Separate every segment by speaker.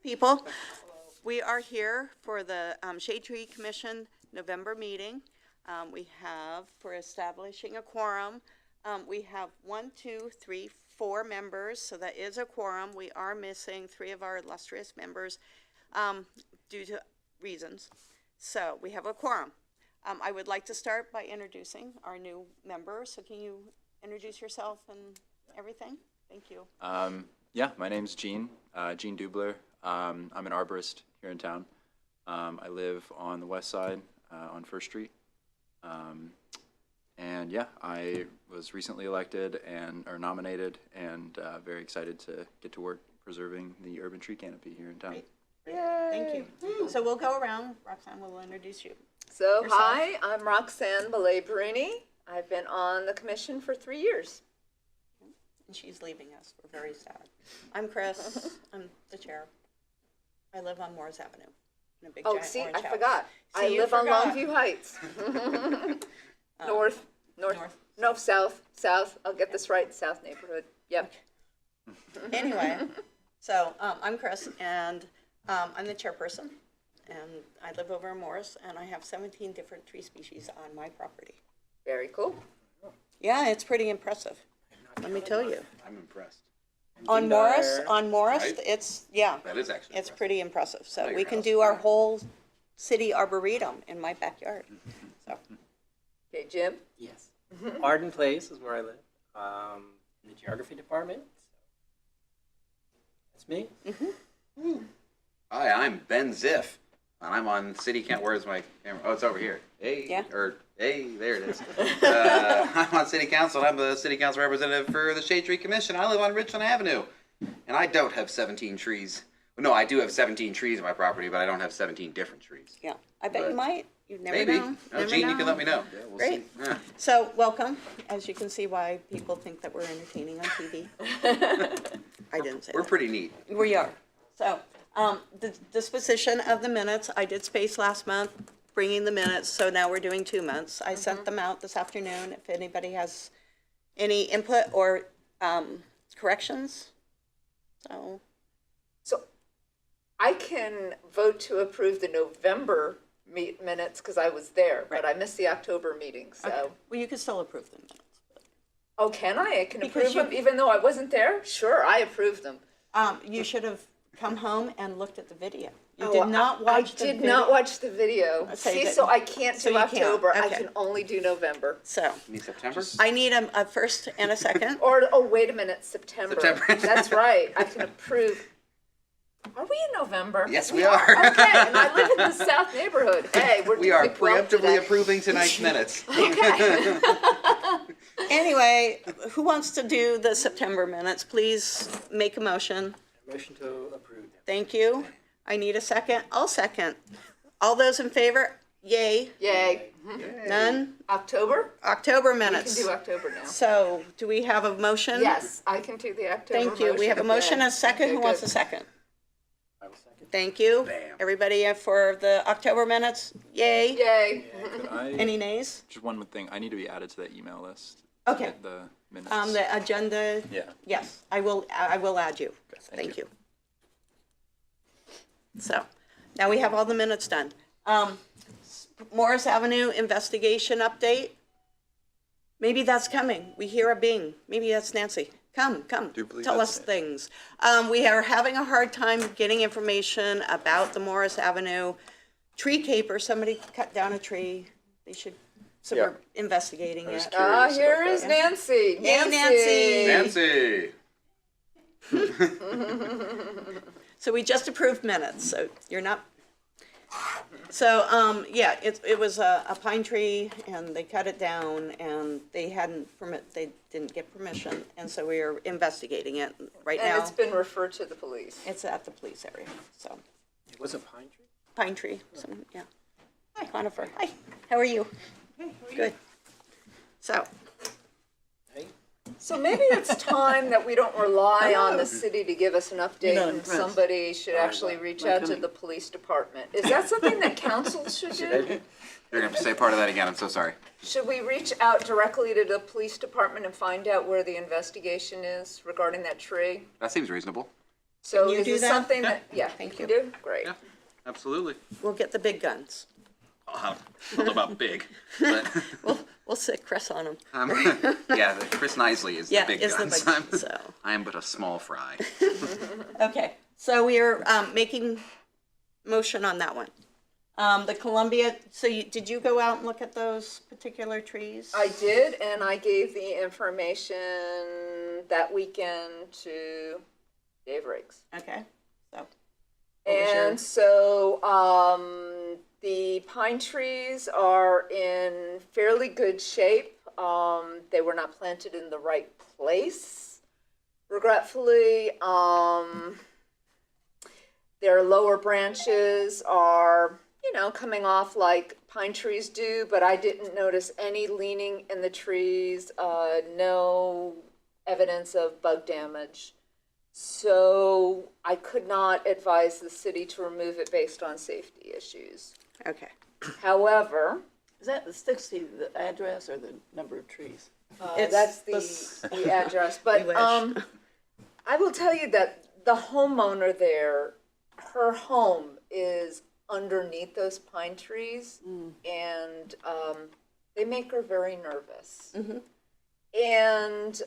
Speaker 1: people. We are here for the Shade Tree Commission November meeting. We have, for establishing a quorum, we have 4 members, so that is a quorum. We are missing 3 of our illustrious members due to reasons. So we have a quorum. I would like to start by introducing our new member. So can you introduce yourself and everything? Thank you.
Speaker 2: Yeah, my name's Gene Dubler. I'm an arborist here in town. I live on the west side on First Street. And yeah, I was recently elected or nominated, and very excited to get to work preserving the urban tree canopy here in town.
Speaker 1: Great. Thank you. So we'll go around. Roxanne will introduce you.
Speaker 3: So,
Speaker 1: Yourself.
Speaker 3: hi, I'm Roxanne Belay-Bruni. I've been on the commission for 3 years.
Speaker 1: And she's leaving us. We're very sad. I'm Chris. I'm the chair. I live on Morris Avenue in a big
Speaker 3: Oh,
Speaker 1: giant
Speaker 3: see,
Speaker 1: orange
Speaker 3: I
Speaker 1: house.
Speaker 3: forgot.
Speaker 1: See,
Speaker 3: I
Speaker 1: you
Speaker 3: live on
Speaker 1: forgot.
Speaker 3: Longview Heights. North, south. I'll get this right, south neighborhood. Yep.
Speaker 1: Anyway, so I'm Chris, and I'm the chairperson, and I live over in Morris, and I have 17 different tree species on my property.
Speaker 3: Very cool.
Speaker 1: Yeah, it's pretty impressive. Let me tell you.
Speaker 4: I'm impressed.
Speaker 1: On Morris,
Speaker 4: Right?
Speaker 1: it's
Speaker 4: That is actually
Speaker 1: it's
Speaker 4: impressive.
Speaker 1: pretty impressive. So
Speaker 4: At
Speaker 1: we
Speaker 4: your
Speaker 1: can
Speaker 4: house.
Speaker 1: do our whole city arboretum in my backyard. So
Speaker 3: Okay, Jim?
Speaker 5: Yes. Arden Place is where I live, in the geography department. That's me.
Speaker 4: Hi, I'm Ben Ziff, and I'm on City Council. Where's my camera? Oh, it's over here. Hey,
Speaker 1: Yeah.
Speaker 4: Hey, there it is. I'm on City Council, and I'm the City Council representative for the Shade Tree Commission. I live on Richland Avenue, and I don't have 17 trees. No, I do have 17 trees on my property, but I don't have 17 different trees.
Speaker 1: yeah, I bet you
Speaker 4: But
Speaker 1: might. You never
Speaker 4: Maybe.
Speaker 1: know.
Speaker 4: Oh,
Speaker 1: Never
Speaker 4: Gene, you
Speaker 1: know.
Speaker 4: can let me know.
Speaker 2: Yeah, we'll
Speaker 1: Great.
Speaker 2: see.
Speaker 4: Yeah.
Speaker 1: So welcome. As you can see, why people think that we're entertaining on TV. I didn't say
Speaker 4: We're
Speaker 1: that.
Speaker 4: pretty neat.
Speaker 1: We are. So, the disposition of the minutes, I did space last month, bringing the minutes, so now we're doing 2 months. I sent them out this afternoon, if anybody has any input or corrections. So,
Speaker 3: So I can vote to approve the November minutes because I was there, but I missed the October meeting, so.
Speaker 1: okay. Well, you can still approve the minutes.
Speaker 3: Oh, can I? I can
Speaker 1: Because
Speaker 3: approve them even though I wasn't there? Sure, I approve them.
Speaker 1: You should have come home and looked at the video. You
Speaker 3: Oh,
Speaker 1: did not watch the
Speaker 3: I did
Speaker 1: video.
Speaker 3: not watch the video.
Speaker 1: Okay,
Speaker 3: See,
Speaker 1: that-
Speaker 3: so I can't
Speaker 1: so
Speaker 3: do
Speaker 1: you can't.
Speaker 3: October. I
Speaker 1: Okay.
Speaker 3: can only do November.
Speaker 1: So,
Speaker 4: You need September?
Speaker 1: I need a first and a second.
Speaker 3: Or, oh, wait a minute, September.
Speaker 4: September.
Speaker 3: That's right. I can approve. Are we in November?
Speaker 4: Yes, we are.
Speaker 3: Okay, and I live in the south neighborhood. Hey, we're
Speaker 4: We
Speaker 3: doing
Speaker 4: are
Speaker 3: well
Speaker 4: preemptively
Speaker 3: today.
Speaker 4: approving tonight's minutes.
Speaker 3: Okay.
Speaker 1: Anyway, who wants to do the September minutes? Please make a motion.
Speaker 5: Motion to approve them.
Speaker 1: Thank you. I need a second. I'll second. All those in favor? Yay.
Speaker 3: Yay.
Speaker 1: None?
Speaker 3: October?
Speaker 1: October
Speaker 3: We
Speaker 1: minutes.
Speaker 3: can do October now.
Speaker 1: So, do we have a motion?
Speaker 3: Yes, I can do the October
Speaker 1: Thank you. We have a motion and a second.
Speaker 3: Okay,
Speaker 1: Who wants
Speaker 3: good.
Speaker 1: a second?
Speaker 5: I will second.
Speaker 1: Thank you.
Speaker 4: Bam.
Speaker 1: Everybody for the October minutes? Yay.
Speaker 3: Yay.
Speaker 2: Could I,
Speaker 1: Any nays?
Speaker 2: just one more thing, I need to be added to that email list.
Speaker 1: Okay.
Speaker 2: To get the minutes.
Speaker 1: The agenda?
Speaker 2: Yeah.
Speaker 1: Yes, I will add you. Thank you. So, now we have all the minutes done. Morris Avenue investigation update. Maybe that's coming. We hear a bing. Maybe that's Nancy. Come,
Speaker 2: Do believe
Speaker 1: tell
Speaker 2: that's
Speaker 1: us
Speaker 2: it.
Speaker 1: things. We are having a hard time getting information about the Morris Avenue tree caper. Somebody cut down a tree. They should, so
Speaker 2: Yeah.
Speaker 1: we're investigating
Speaker 2: I was
Speaker 1: it.
Speaker 2: curious
Speaker 3: Here
Speaker 2: about
Speaker 3: is
Speaker 2: that.
Speaker 3: Nancy.
Speaker 1: Hey, Nancy.
Speaker 4: Nancy.
Speaker 1: So we just approved minutes, so you're not. So, yeah, it was a pine tree and they cut it down and they didn't get permission. And so we are investigating it right
Speaker 3: And
Speaker 1: now.
Speaker 3: it's been referred to the police.
Speaker 1: It's at the police area, so,
Speaker 5: It was a pine tree?
Speaker 1: pine tree, so, yeah. Hi, Conifer. Hi, how are you? Good. So,
Speaker 5: Hey,
Speaker 3: So maybe it's time that we don't rely on the city to give us an update
Speaker 5: not
Speaker 3: and
Speaker 5: impressed.
Speaker 3: somebody should actually reach out to the police department. Is that something that council should do?
Speaker 4: You're gonna have to say part of that again. I'm so sorry.
Speaker 3: Should we reach out directly to the police department and find out where the investigation is regarding that tree?
Speaker 4: That seems reasonable.
Speaker 3: So
Speaker 1: Can you
Speaker 3: is
Speaker 1: do
Speaker 3: this
Speaker 1: that?
Speaker 3: something that, yeah.
Speaker 1: Thank
Speaker 3: you
Speaker 1: you.
Speaker 3: do? Great.
Speaker 4: Yeah, absolutely.
Speaker 1: We'll get the big guns.
Speaker 4: I don't know about big, but
Speaker 1: We'll sit Chris on them.
Speaker 4: yeah, Chris Nisley is
Speaker 1: Yeah,
Speaker 4: the big
Speaker 1: is the
Speaker 4: guns.
Speaker 1: big gun, so.
Speaker 4: I am but a small fry.
Speaker 1: Okay, so we are making motion on that one. The Columbia, so did you go out and look at those particular trees?
Speaker 3: I did, and I gave the information that weekend to Dave Riggs.
Speaker 1: Okay, so. what was your-
Speaker 3: And so the pine trees are in fairly good shape. They were not planted in the right place, regretfully. Their lower branches are, coming off like pine trees do, but I didn't notice any leaning in the trees, no evidence of bug damage. So I could not advise the city to remove it based on safety issues.
Speaker 1: Okay,
Speaker 3: However,
Speaker 6: Is that the 60, the address or the number of trees?
Speaker 3: that's
Speaker 1: this-
Speaker 3: the address. But
Speaker 1: wish.
Speaker 3: I will tell you that the homeowner there, her home is underneath those pine trees, and they make her very nervous. And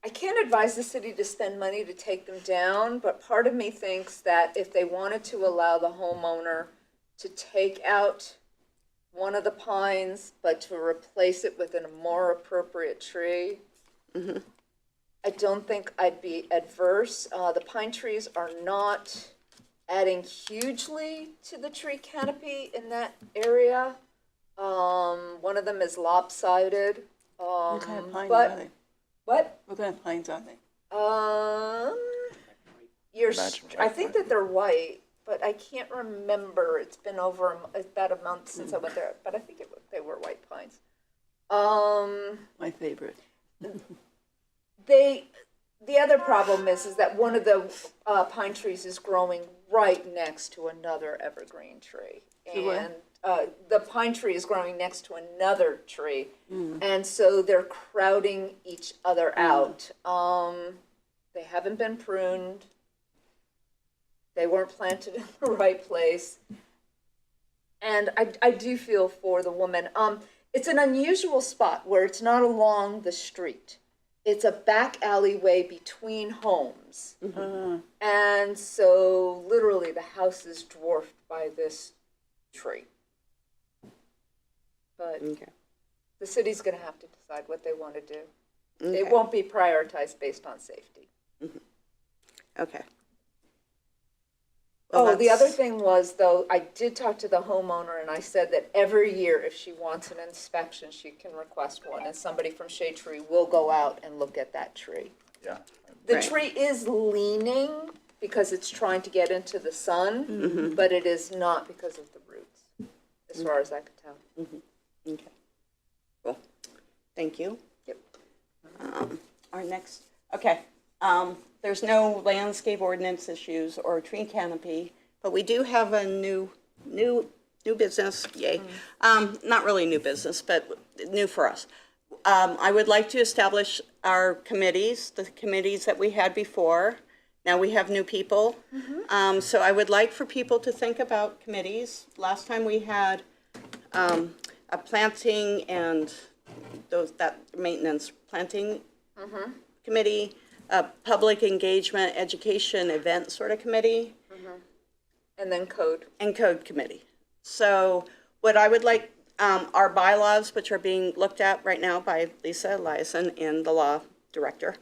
Speaker 3: I can't advise the city to spend money to take them down, but part of me thinks that if they wanted to allow the homeowner to take out one of the pines, but to replace it with a more appropriate tree, I don't think I'd be adverse. The pine trees are not adding hugely to the tree canopy in that area. One of them is lopsided.
Speaker 6: What kind of pines
Speaker 3: but
Speaker 6: are they?
Speaker 3: what?
Speaker 6: What kind of pines are they?
Speaker 3: I think that they're white, but I can't remember. It's been about a month since I went there, but I think they were white pines.
Speaker 6: My favorite.
Speaker 3: The other problem is that one of the pine trees is growing right next to another evergreen tree.
Speaker 6: To what?
Speaker 3: And the pine tree is growing next to another tree. And so they're crowding each other out. They haven't been pruned. They weren't planted in the right place. And I do feel for the woman. It's an unusual spot where it's not along the street. It's a back alleyway between homes. And so literally the house is dwarfed by this tree. But
Speaker 1: okay,
Speaker 3: the city's going to have to decide what they want to do.
Speaker 1: okay,
Speaker 3: It won't be prioritized based on safety.
Speaker 1: okay.
Speaker 3: Oh, the other
Speaker 1: that's-
Speaker 3: thing was, though, I did talk to the homeowner, and I said that every year, if she wants an inspection, she can request one, and somebody from Shade Tree will go out and look at that tree.
Speaker 2: Yeah.
Speaker 3: The
Speaker 1: Right.
Speaker 3: tree is leaning because it's trying to get into the sun, but it is not because of the roots, as far as I could tell.
Speaker 1: Okay, cool, thank you.
Speaker 3: Yep.
Speaker 1: Our next, okay, there's no landscape ordinance issues or tree canopy, but we do have a new business, yay. Not really new business, but new for us. I would like to establish our committees, the committees that we had before. Now we have new people. So I would like for people to think about committees. Last time we had a planting and that maintenance planting committee, a public engagement, education, event sort of committee,
Speaker 3: And then code.
Speaker 1: and code committee. So what I would like, our bylaws, which are being looked at right now by Lisa Eliason and the law director,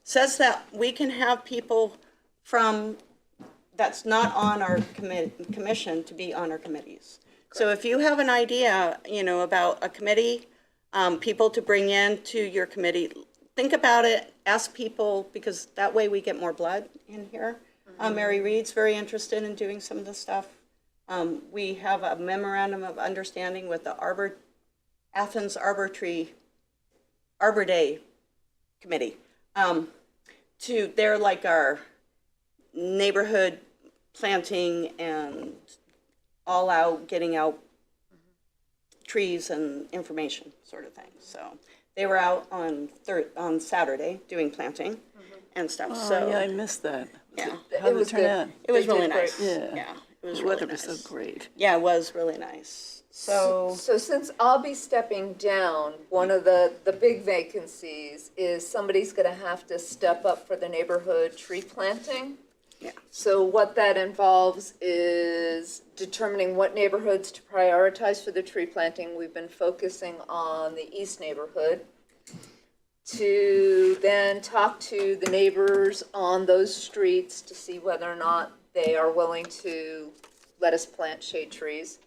Speaker 1: says that we can have people from, that's not on our commission to be on our committees. So if you have an idea, about a committee, people to bring in to your committee, think about it, ask people, because that way we get more blood in here. Mary Reed's very interested in doing some of this stuff. We have a memorandum of understanding with the Athens Arbor Day Committee. They're like our neighborhood planting and all out, getting out trees and information sort of thing. So they were out on Saturday doing planting and stuff, so.
Speaker 6: Oh, yeah, I missed that.
Speaker 1: Yeah.
Speaker 6: How did
Speaker 3: was
Speaker 6: it turn
Speaker 3: good.
Speaker 6: out?
Speaker 1: It was
Speaker 3: They
Speaker 1: really
Speaker 3: did great.
Speaker 1: nice.
Speaker 6: Yeah.
Speaker 1: It was
Speaker 6: The
Speaker 1: really
Speaker 6: weather was
Speaker 1: nice.
Speaker 6: so great.
Speaker 1: Yeah, it was really nice. So,
Speaker 3: So since I'll be stepping down, one of the big vacancies is somebody's gonna have to step up for the neighborhood tree planting.
Speaker 1: yeah,
Speaker 3: So what that involves is determining what neighborhoods to prioritize for the tree planting. We've been focusing on the east neighborhood. To then talk to the neighbors on those streets to see whether or not they are willing to let us plant shade trees.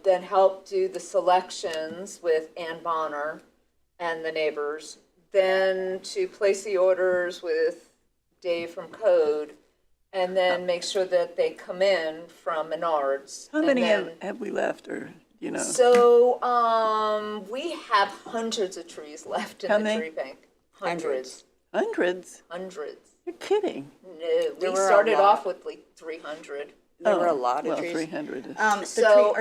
Speaker 3: Then help do the selections with Ann Bonner and the neighbors. Then to place the orders with Dave from Code, and then make sure that they come in from Menards.
Speaker 6: How
Speaker 3: And
Speaker 6: many
Speaker 3: then-
Speaker 6: have we left, or, you know?
Speaker 3: So, we have hundreds of trees left in
Speaker 6: How
Speaker 3: the
Speaker 6: many?
Speaker 3: tree bank. Hundreds.
Speaker 6: Hundreds?
Speaker 3: Hundreds.
Speaker 6: You're kidding.
Speaker 3: No,
Speaker 1: There
Speaker 3: we
Speaker 1: were a
Speaker 3: started
Speaker 1: lot.
Speaker 3: off with like 300.
Speaker 1: there were a
Speaker 6: Oh,
Speaker 1: lot of
Speaker 6: well,
Speaker 1: trees.
Speaker 6: 300.
Speaker 1: The
Speaker 3: So,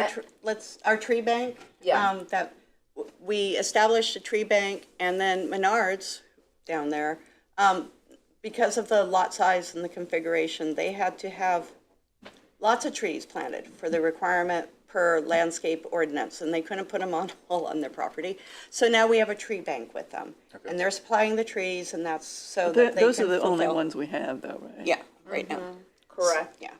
Speaker 1: our tree bank.
Speaker 3: Yeah.
Speaker 1: That we established a tree bank, and then Menards down there, because of the lot size and the configuration, they had to have lots of trees planted for the requirement per landscape ordinance, and they couldn't put them on all on their property. So now we have a tree bank with them, and they're supplying the trees, and that's so that they
Speaker 6: Those
Speaker 1: can
Speaker 6: are the only
Speaker 1: fulfill-
Speaker 6: ones we have, though, right?
Speaker 1: Yeah, right now.
Speaker 3: Correct.
Speaker 1: Yeah.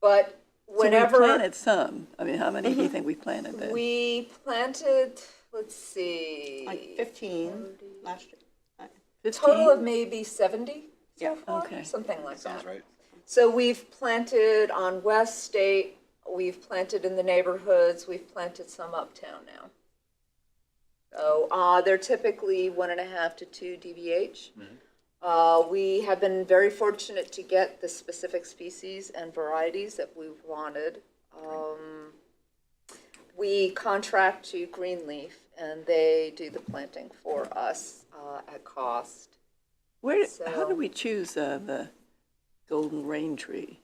Speaker 3: But
Speaker 6: So we
Speaker 3: whenever
Speaker 6: planted some. I mean, how many do you think we planted then?
Speaker 3: we planted, let's see,
Speaker 1: Like 15 last year.
Speaker 6: 15?
Speaker 3: total of maybe 70
Speaker 1: Yeah.
Speaker 3: so far,
Speaker 6: Okay.
Speaker 3: something like
Speaker 4: Sounds
Speaker 3: that.
Speaker 4: right.
Speaker 3: So we've planted on West State, we've planted in the neighborhoods, we've planted some uptown now. So they're typically 1.5 to 2 DBH. We have been very fortunate to get the specific species and varieties that we've wanted. We contract to Greenleaf, and they do the planting for us at cost.
Speaker 6: How
Speaker 3: So-
Speaker 6: did we choose the golden rain tree?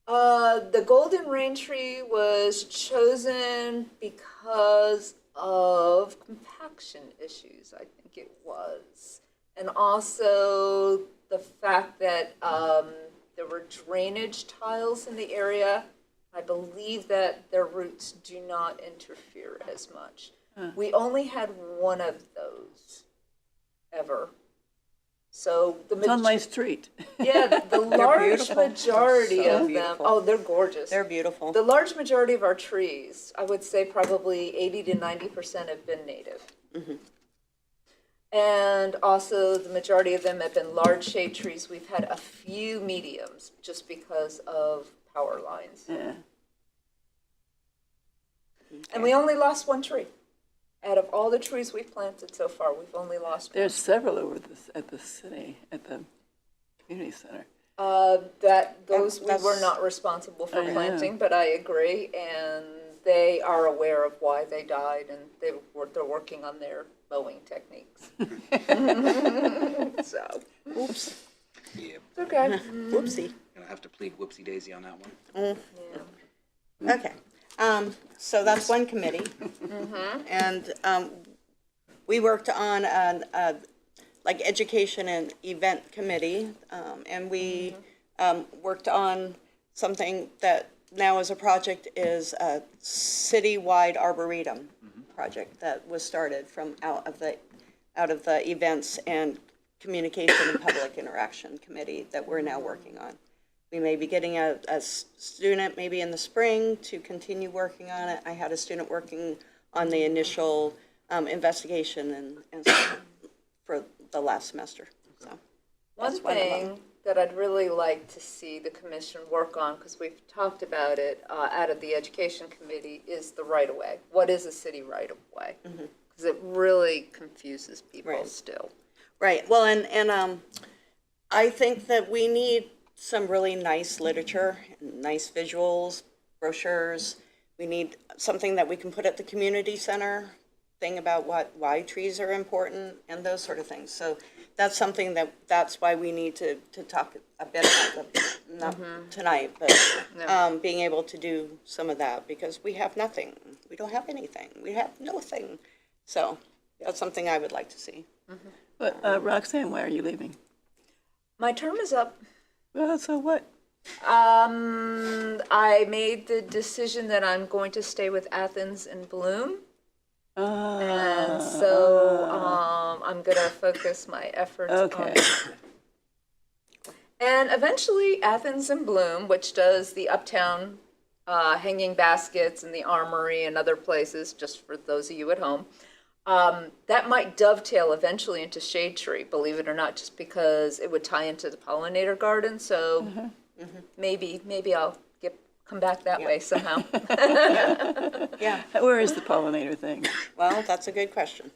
Speaker 3: The golden rain tree was chosen because of compaction issues, I think it was. And also the fact that there were drainage tiles in the area. I believe that their roots do not interfere as much. We only had one of those ever. So the
Speaker 6: It's on my street.
Speaker 3: yeah, the large
Speaker 1: beautiful.
Speaker 3: majority
Speaker 1: So
Speaker 3: of them,
Speaker 1: beautiful.
Speaker 3: oh, they're gorgeous.
Speaker 1: They're beautiful.
Speaker 3: The large majority of our trees, I would say probably 80 to 90% have been native. And also the majority of them have been large shade trees. We've had a few mediums just because of power lines.
Speaker 6: Yeah.
Speaker 3: And we only lost one tree. Out of all the trees we've planted so far, we've only lost one.
Speaker 6: There's several over at the city, at the community center.
Speaker 3: Those we were
Speaker 1: That's-
Speaker 3: not responsible for
Speaker 6: I know.
Speaker 3: planting, but I agree, and they are aware of why they died, and they're working on their mowing techniques. So,
Speaker 1: Oops.
Speaker 4: Yeah,
Speaker 3: okay.
Speaker 1: Whoopsie.
Speaker 4: gonna have to plead whoopsie daisy on that one.
Speaker 3: Yeah.
Speaker 1: Okay, so that's one committee. And we worked on like education and event committee, and we worked on something that now is a project is a citywide arboretum project that was started from out of the events and communication and public interaction committee that we're now working on. We may be getting a student maybe in the spring to continue working on it. I had a student working on the initial investigation and stuff for the last semester, so.
Speaker 3: One
Speaker 1: That's one of them.
Speaker 3: thing that I'd really like to see the commission work on, because we've talked about it out of the education committee, is the right-of-way. What is a city right-of-way? Because it really confuses people
Speaker 1: Right.
Speaker 3: still.
Speaker 1: Right, well, and I think that we need some really nice literature, nice visuals, brochures. We need something that we can put at the community center, thing about why trees are important and those sort of things. So that's something that's why we need to talk a bit about them, not tonight, but being able to do some of that, because we have nothing. We don't have anything. We have nothing. So That's something I would like to see.
Speaker 6: But Roxanne, why are you leaving?
Speaker 3: My term is up.
Speaker 6: Well, so what?
Speaker 3: I made the decision that I'm going to stay with Athens and Bloom. And so I'm going to focus my efforts
Speaker 6: Okay.
Speaker 3: on. And eventually, Athens and Bloom, which does the uptown hanging baskets and the armory and other places, just for those of you at home, that might dovetail eventually into Shade Tree, believe it or not, just because it would tie into the pollinator garden. So maybe I'll come back that way somehow.
Speaker 1: Yeah,
Speaker 6: Where is the pollinator thing?
Speaker 1: well, that's a good question.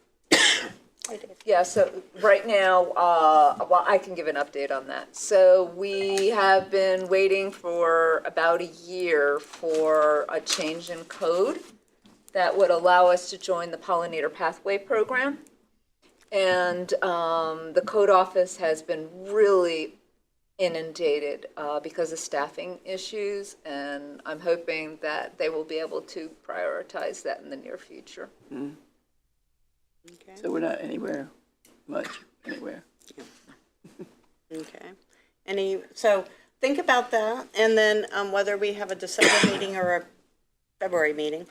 Speaker 3: Yeah, so right now, well, I can give an update on that. So we have been waiting for about a year for a change in code that would allow us to join the Pollinator Pathway Program. And the code office has been really inundated because of staffing issues, and I'm hoping that they will be able to prioritize that in the near future.
Speaker 1: Okay.
Speaker 6: So we're not anywhere anywhere.
Speaker 1: Okay. So think about that, and then whether we have a December meeting or a February meeting,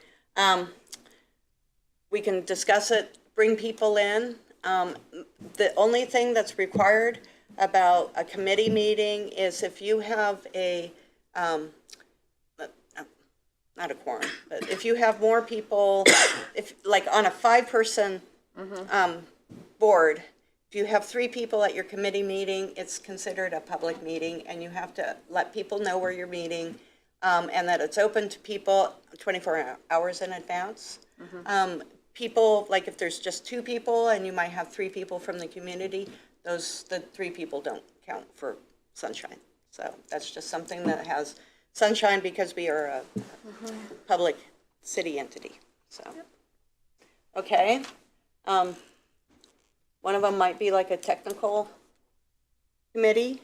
Speaker 1: we can discuss it, bring people in. The only thing that's required about a committee meeting is if you have not a quorum, but if you have more people, if like on a 5-person board, if you have 3 people at your committee meeting, it's considered a public meeting, and you have to let people know where you're meeting, and that it's open to people 24 hours in advance. People, like if there's just 2 people and you might have 3 people from the community, the 3 people don't count for Sunshine. So that's just something that has Sunshine because we are a public city entity, so. Okay. One of them might be like a technical committee,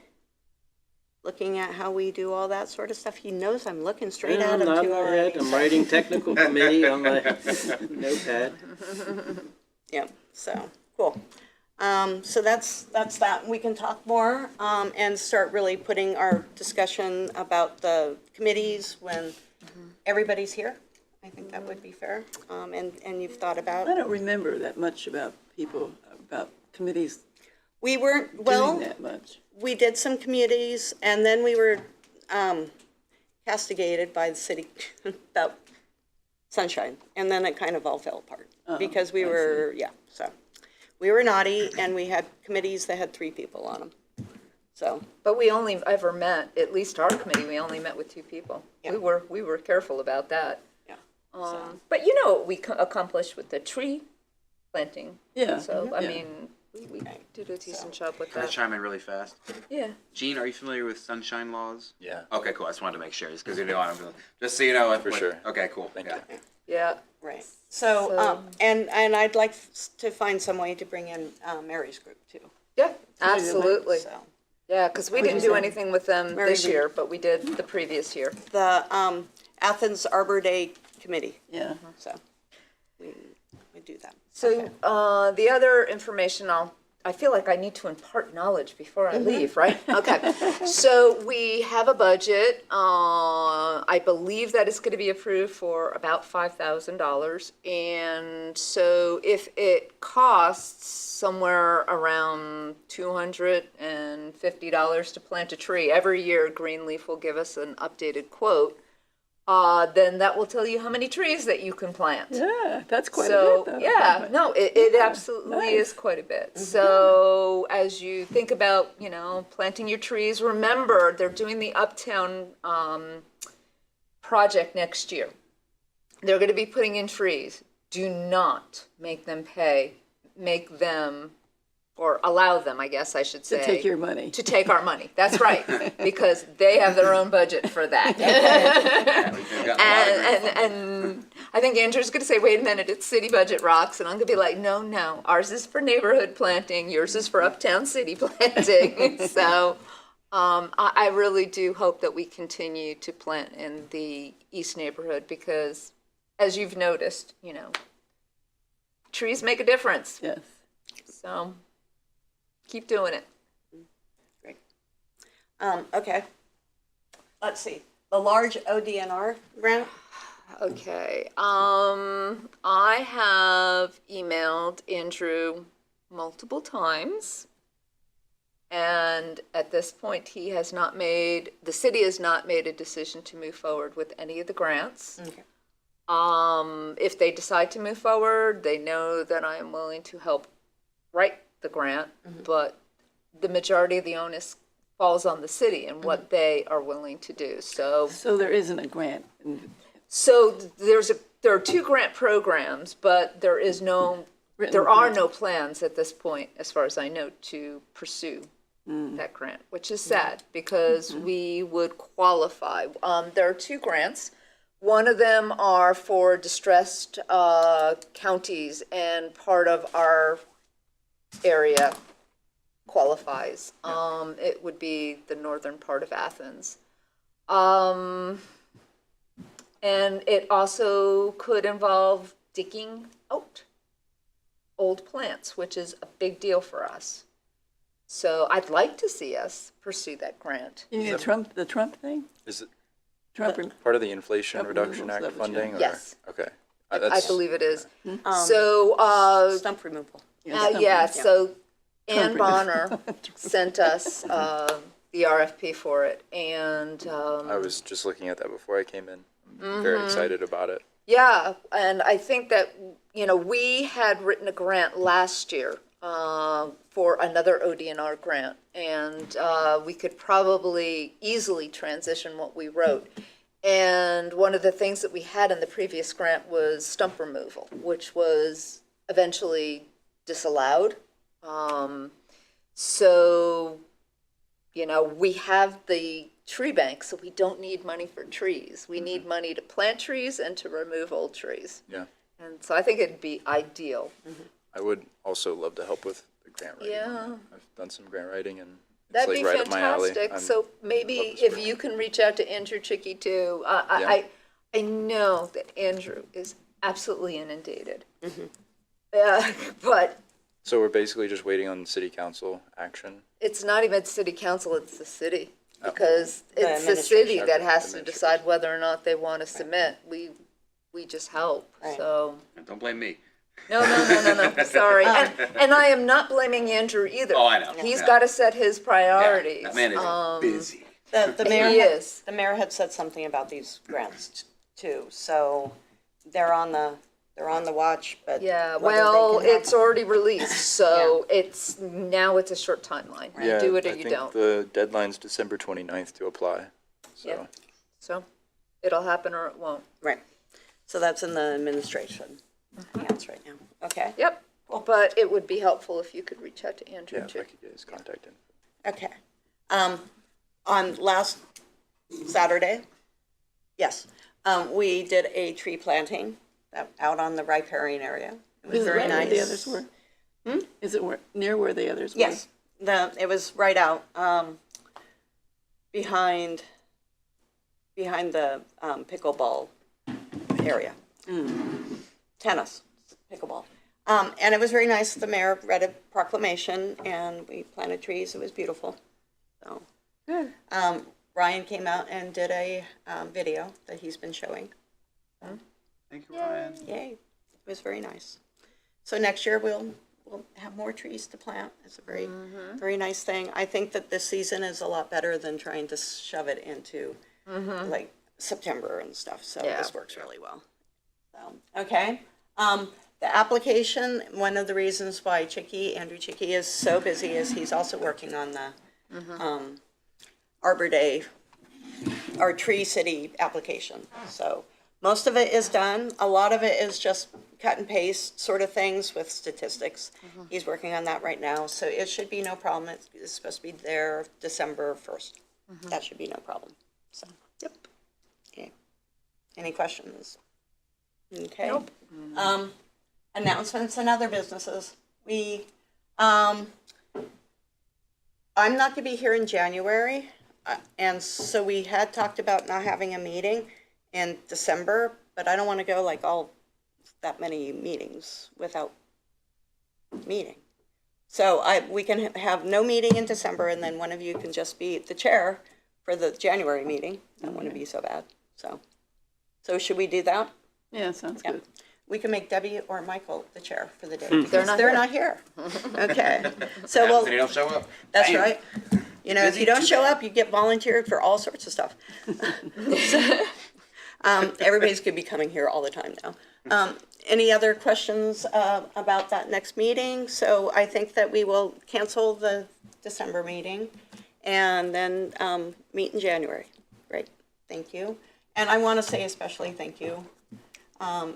Speaker 1: looking at how we do all that sort of stuff. He knows I'm looking straight at him
Speaker 5: I'm
Speaker 1: too
Speaker 5: nodding my
Speaker 1: already.
Speaker 5: head. I'm writing technical committee on my notepad.
Speaker 1: Yeah, so, cool. So that's that. We can talk more and start really putting our discussion about the committees when everybody's here. I think that would be fair. And you've thought about.
Speaker 6: I don't remember that much about committees
Speaker 1: We weren't,
Speaker 6: doing
Speaker 1: well,
Speaker 6: that much.
Speaker 1: we did some communities, and then we were castigated by the city about Sunshine, and then it kind of all fell apart because we were, so we were naughty, and we had committees that had 3 people on them. So,
Speaker 3: But we only ever met, at least our committee, we only met with 2 people.
Speaker 1: Yeah.
Speaker 3: We were careful about that.
Speaker 1: yeah.
Speaker 3: But you know what we accomplished with the tree planting.
Speaker 6: Yeah.
Speaker 3: So, I
Speaker 6: Yeah.
Speaker 3: mean, we did a decent job with
Speaker 4: Can I
Speaker 3: that.
Speaker 4: chime in really fast?
Speaker 3: Yeah.
Speaker 4: Gene, are you familiar with sunshine laws?
Speaker 2: Yeah.
Speaker 4: Okay, cool. I just wanted to make sure, just because you know I'm just so you know.
Speaker 2: For sure.
Speaker 4: Okay, cool.
Speaker 2: Thank
Speaker 4: yeah.
Speaker 2: you.
Speaker 3: Yeah.
Speaker 1: Right. So,
Speaker 3: So-
Speaker 1: and I'd like to find some way to bring in Mary's group too.
Speaker 3: Yeah, absolutely.
Speaker 1: So,
Speaker 3: Yeah, because we didn't do anything with them
Speaker 1: Very
Speaker 3: this
Speaker 1: good.
Speaker 3: year, but we did the previous year.
Speaker 1: the Athens Arbor Day Committee.
Speaker 6: Yeah.
Speaker 1: So we do that.
Speaker 3: So the other information I feel like I need to impart knowledge before I leave, right? Okay. So we have a budget. I believe that it's going to be approved for about $5,000. And so if it costs somewhere around $250 to plant a tree, every year Greenleaf will give us an updated quote. Then that will tell you how many trees that you can plant.
Speaker 6: Yeah, that's quite
Speaker 3: So,
Speaker 6: a bit, though.
Speaker 3: yeah, no, it absolutely is quite a bit. So as you think about, planting your trees, remember, they're doing the Uptown project next year. They're going to be putting in trees. Do not make them or allow them, I guess I should say.
Speaker 6: To take your money.
Speaker 3: To take our money. That's right, because they have their own budget for that.
Speaker 4: Yeah, we've gotten a lot of great-
Speaker 3: And I think Andrew's going to say, wait a minute, it's city budget rocks. And I'm going to be like, no, ours is for neighborhood planting. Yours is for uptown city planting. So I really do hope that we continue to plant in the east neighborhood because, as you've noticed, trees make a difference.
Speaker 6: Yes.
Speaker 3: So keep doing it.
Speaker 1: Okay. Let's see, the large ODNR grant,
Speaker 3: Okay. I have emailed Andrew multiple times. And at this point, the city has not made a decision to move forward with any of the grants.
Speaker 1: Okay.
Speaker 3: If they decide to move forward, they know that I am willing to help write the grant, but the majority of the onus falls on the city and what they are willing to do. So
Speaker 6: So there isn't a grant.
Speaker 3: there are two grant programs, but there are no plans at this point, as far as I know, to pursue that grant, which is sad because we would qualify. There are two grants. One of them are for distressed counties, and part of our area qualifies. It would be the northern part of Athens. And it also could involve digging out old plants, which is a big deal for us. So I'd like to see us pursue that grant.
Speaker 6: You mean the Trump thing?
Speaker 2: Is it
Speaker 6: Trump,
Speaker 2: part of the Inflation
Speaker 6: Trump
Speaker 2: Reduction
Speaker 6: removal,
Speaker 2: Act
Speaker 6: is that what you-
Speaker 2: funding? Or?
Speaker 3: Yes.
Speaker 2: Okay.
Speaker 3: I believe it is.
Speaker 1: Um,
Speaker 3: So,
Speaker 1: stump removal.
Speaker 3: yeah, so Ann
Speaker 6: Trump
Speaker 3: Bonner sent us the RFP for it, and
Speaker 2: I was just looking at that before I came in. I'm very excited about it.
Speaker 3: yeah, and I think that, we had written a grant last year for another ODNR grant, and we could probably easily transition what we wrote. And one of the things that we had in the previous grant was stump removal, which was eventually disallowed. So, we have the tree bank, so we don't need money for trees. We need money to plant trees and to remove old trees.
Speaker 2: Yeah.
Speaker 3: And so I think it'd be ideal.
Speaker 2: I would also love to help with the grant writing.
Speaker 3: Yeah.
Speaker 2: I've done some grant writing and it's
Speaker 3: That'd
Speaker 2: like
Speaker 3: be
Speaker 2: right up my alley.
Speaker 3: fantastic. So maybe
Speaker 2: love to
Speaker 3: if
Speaker 2: support
Speaker 3: you can reach out to Andrew Chicky too.
Speaker 2: Yeah.
Speaker 3: I know that Andrew is absolutely inundated. But
Speaker 2: So we're basically just waiting on city council action.
Speaker 3: it's not even city council, it's the city.
Speaker 2: Oh.
Speaker 3: Because
Speaker 1: The
Speaker 3: it's the city that
Speaker 2: administration.
Speaker 3: has to
Speaker 2: Administration.
Speaker 3: decide whether or not they want to submit. We just help,
Speaker 1: Right.
Speaker 3: so.
Speaker 4: Don't blame me.
Speaker 3: No, sorry. And I am not blaming Andrew either.
Speaker 4: Oh, I know.
Speaker 3: He's
Speaker 4: Yeah.
Speaker 3: got to set his priorities.
Speaker 4: That man is busy.
Speaker 1: The mayor,
Speaker 3: He is.
Speaker 1: the mayor had said something about these grants too, so they're on the watch, but.
Speaker 3: Yeah,
Speaker 1: whether they
Speaker 3: well,
Speaker 1: can have-
Speaker 3: it's already released, so it's a short timeline. You
Speaker 2: Yeah,
Speaker 3: do it or
Speaker 2: I
Speaker 3: you
Speaker 2: think
Speaker 3: don't.
Speaker 2: the deadline's December 29th to apply. So
Speaker 3: Yep. So it'll happen or it won't.
Speaker 1: Right, so that's in the administration hands right now, okay?
Speaker 3: Yep. But it would be helpful if you could reach out to Andrew
Speaker 2: yeah, if
Speaker 3: too.
Speaker 2: I could get his contact info.
Speaker 1: Okay. On last Saturday, yes, we did a tree planting out on the riparian area. It was
Speaker 6: Is it
Speaker 1: very
Speaker 6: right
Speaker 1: nice.
Speaker 6: where the others were? Is it near where the others were?
Speaker 1: Yes, it was right out, behind the pickleball area. Tennis, pickleball. And it was very nice. The mayor read a proclamation and we planted trees. It was beautiful. So,
Speaker 6: Good.
Speaker 1: Ryan came out and did a video that he's been showing.
Speaker 4: Thank you, Ryan.
Speaker 1: Yay, it was very nice. So next year we'll have more trees to plant. It's a very, very nice thing. I think that this season is a lot better than trying to shove it into like September and stuff. So
Speaker 3: Yeah.
Speaker 1: this works really well. So, okay. The application, one of the reasons why Andrew Chicky is so busy is he's also working on the Arbor Day, our Tree City application. So most of it is done. A lot of it is just cut and paste sort of things with statistics. He's working on that right now, so it should be no problem. It's supposed to be there December 1st. That should be no problem. So, yep. Okay. Any questions? Okay.
Speaker 3: Nope.
Speaker 1: Announcements and other businesses. I'm not gonna be here in January, and so we had talked about not having a meeting in December, but I don't wanna go like all that many meetings without meeting. So we can have no meeting in December, and then one of you can just be the chair for the January meeting. That wouldn't be so bad, So should we do that?
Speaker 6: Yeah, sounds
Speaker 1: Yeah.
Speaker 6: good.
Speaker 1: We can make Debbie or Michael the chair for the day,
Speaker 3: They're
Speaker 1: because
Speaker 3: not
Speaker 1: they're
Speaker 3: here.
Speaker 1: not here. Okay, so
Speaker 4: Happens
Speaker 1: well,
Speaker 4: when you don't show up.
Speaker 1: that's
Speaker 4: Bam.
Speaker 1: right. You know, if
Speaker 4: Busy?
Speaker 1: you don't
Speaker 4: Too
Speaker 1: show
Speaker 4: bad.
Speaker 1: up, you get volunteered for all sorts of stuff. Everybody's gonna be coming here all the time now. Any other questions about that next meeting? So I think that we will cancel the December meeting and then meet in January. Great, thank you. And I want to say especially thank you. I'm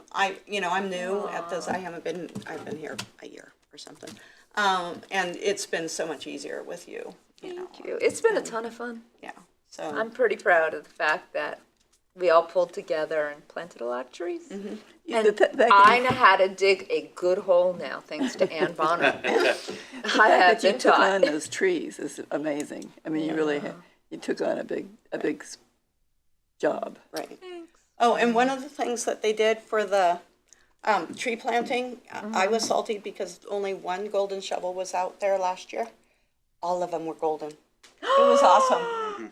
Speaker 1: new at this. I've been here a year or something. And it's been so much easier with you. You know,
Speaker 3: Thank you. It's been a ton of fun.
Speaker 1: yeah. So
Speaker 3: I'm pretty proud of the fact that we all pulled together and planted a lot of trees.
Speaker 6: Yeah,
Speaker 3: And
Speaker 6: that
Speaker 3: I know how to dig a good hole now, thanks to Ann Bonner. I have
Speaker 6: that you
Speaker 3: been
Speaker 6: took on
Speaker 3: taught.
Speaker 6: those trees is amazing. I mean, you really, you took on a big job.
Speaker 1: right. Oh, and one of the things that they did for the tree planting, I was salty because only one golden shovel was out there last year. All of them were golden. It was awesome.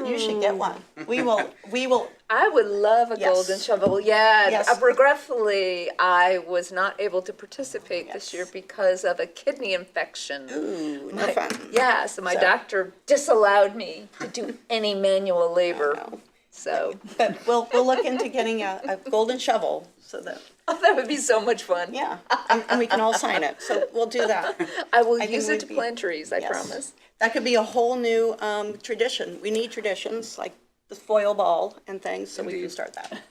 Speaker 1: You should get one. We will,
Speaker 3: I would love a
Speaker 1: Yes.
Speaker 3: golden shovel. Yeah,
Speaker 1: Yes.
Speaker 3: regretfully, I was not able to participate this year because of a kidney infection.
Speaker 1: ooh, no fun.
Speaker 3: Yeah, so my
Speaker 1: So-
Speaker 3: doctor disallowed me to do any manual labor.
Speaker 1: No.
Speaker 3: So
Speaker 1: But we'll look into getting a golden shovel so that,
Speaker 3: that would be so much fun.
Speaker 1: yeah, and we can all sign it. So we'll do that.
Speaker 3: I will
Speaker 1: I think
Speaker 3: use it
Speaker 1: we'd
Speaker 3: to
Speaker 1: be-
Speaker 3: plant trees, I
Speaker 1: Yes.
Speaker 3: promise.
Speaker 1: That could be a whole new tradition. We need traditions like the foil ball and things, so we can start that.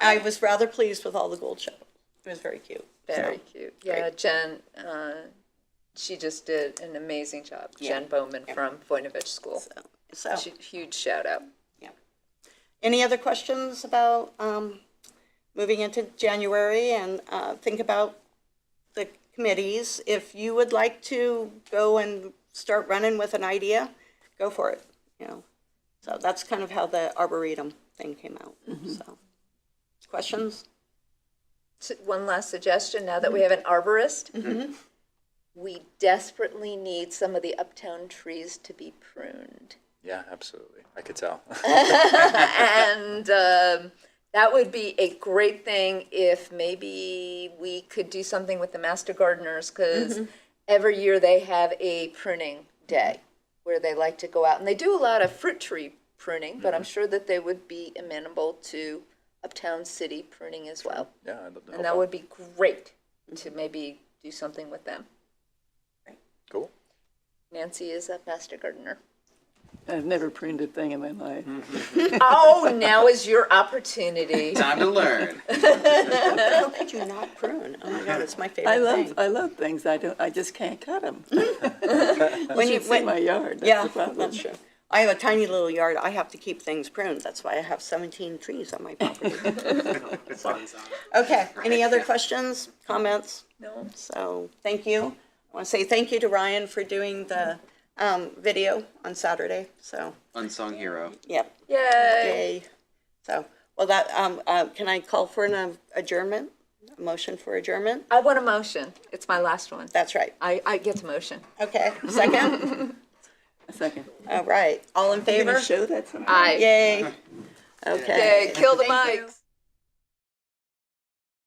Speaker 1: I was rather pleased with all the gold shovels. It was very cute.
Speaker 3: Very cute. Yeah, Jen, she just did an amazing job. Jen Bowman from Voinovich School.
Speaker 1: So,
Speaker 3: Huge shout out.
Speaker 1: any other questions about moving into January and think about the committees? If you would like to go and start running with an idea, go for it, you know. So that's kind of how the Arboretum thing came out, so. Questions?
Speaker 3: One last suggestion, now that we have an arborist, we desperately need some of the uptown trees to be pruned.
Speaker 2: Yeah, absolutely. I could tell.
Speaker 3: And that would be a great thing if maybe we could do something with the master gardeners, because every year they have a pruning day where they like to go out, and they do a lot of fruit tree pruning, but I'm sure that they would be amenable to uptown city pruning as well.
Speaker 2: Yeah, I'd love to
Speaker 3: And
Speaker 2: help
Speaker 3: that
Speaker 2: out.
Speaker 3: would be great to maybe do something with them.
Speaker 2: Cool.
Speaker 3: Nancy is a master gardener.
Speaker 6: I've never pruned a thing in my life.
Speaker 3: Oh, now is your opportunity.
Speaker 4: Time to learn.
Speaker 1: How could you not prune? Oh my God, it's my favorite thing.
Speaker 6: I love things. I just can't cut them.
Speaker 1: When you,
Speaker 6: See
Speaker 1: when,
Speaker 6: my yard. That's
Speaker 1: yeah,
Speaker 6: the problem.
Speaker 1: that's true. I have a tiny little yard. I have to keep things pruned. That's why I have 17 trees on my property. Okay, any other questions, comments?
Speaker 3: No.
Speaker 1: So, thank you. I want to say thank you to Ryan for doing the video on Saturday, so,
Speaker 4: Unsung hero.
Speaker 1: yep,
Speaker 3: Yay.
Speaker 1: yay. So, well, that, can I call for an adjournment? A motion for adjournment?
Speaker 3: I want a motion. It's my last one.
Speaker 1: That's right.
Speaker 3: I get to motion.
Speaker 1: Okay, second?
Speaker 6: A second.
Speaker 1: All right, all in
Speaker 6: You're gonna
Speaker 1: favor?
Speaker 6: show that sometime?
Speaker 3: Aye.
Speaker 1: Yay. Okay.
Speaker 3: Okay, kill the
Speaker 1: Thank you.
Speaker 3: mics.